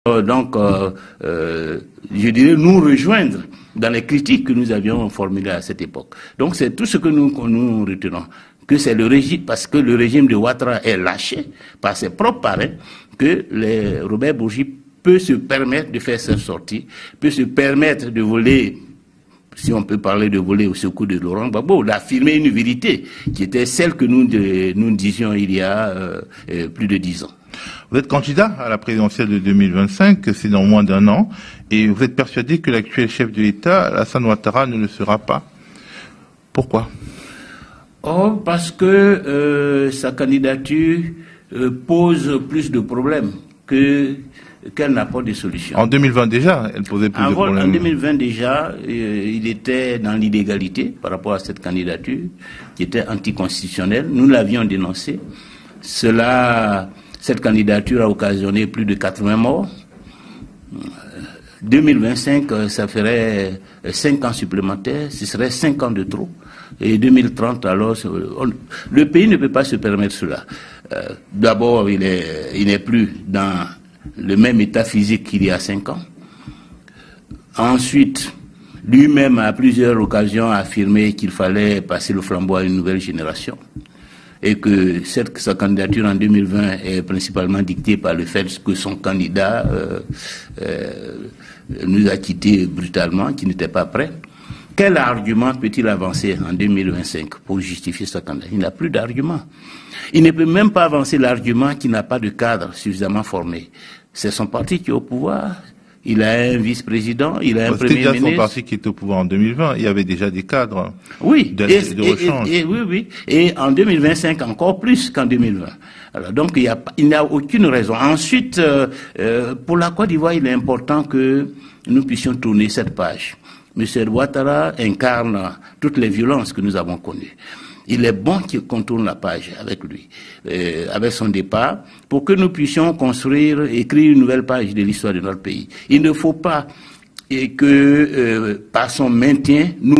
je dirais, nous rejoindre dans les critiques que nous avions formulées à cette époque. Donc c'est tout ce que nous retenons, que c'est le régime, parce que le régime de Ouattara est lâché par ses propres parrains, que Robert Bourgi peut se permettre de faire cette sortie, peut se permettre de voler, si on peut parler de voler au secours de Laurent Gbagbo, d'affirmer une vérité qui était celle que nous disions il y a plus de 10 ans. Vous êtes candidat à la présidentielle de 2025, c'est dans moins d'un an, et vous êtes persuadé que l'actuel chef de l'État, Alassane Ouattara, ne le sera pas. Pourquoi ? Parce que sa candidature pose plus de problèmes qu'elle n'apporte de solutions. En 2020 déjà, elle posait plus de problèmes. En 2020 déjà, il était dans l'illégalité par rapport à cette candidature, qui était anticonstitutionnelle. Nous l'avions dénoncé. Cette candidature a occasionné plus de 80 morts. 2025, ça ferait 5 ans supplémentaires, ce serait 5 ans de trop. Et 2030, alors, le pays ne peut pas se permettre cela. D'abord, il n'est plus dans le même état physique qu'il y a 5 ans. Ensuite, lui-même, à plusieurs occasions, a affirmé qu'il fallait passer le flambeau à une nouvelle génération. Et que sa candidature en 2020 est principalement dictée par le fait que son candidat nous a quittés brutalement, qui n'était pas prêt. Quel argument peut-il avancer en 2025 pour justifier sa candidature? Il n'a plus d'argument. Il ne peut même pas avancer l'argument qu'il n'a pas de cadre suffisamment formé. C'est son parti qui est au pouvoir. Il a un vice-président, il a un premier ministre. C'était déjà son parti qui était au pouvoir en 2020. Il y avait déjà des cadres de rechange. Oui. Et en 2025, encore plus qu'en 2020. Alors, donc, il n'y a aucune raison. Ensuite, pour la Côte d'Ivoire, il est important que nous puissions tourner cette page. M. Ouattara incarne toutes les violences que nous avons connues. Il est bon qu'on tourne la page avec lui, avec son départ, pour que nous puissions écrire une nouvelle page de l'histoire de notre pays. Il ne faut pas que, par son maintien, nous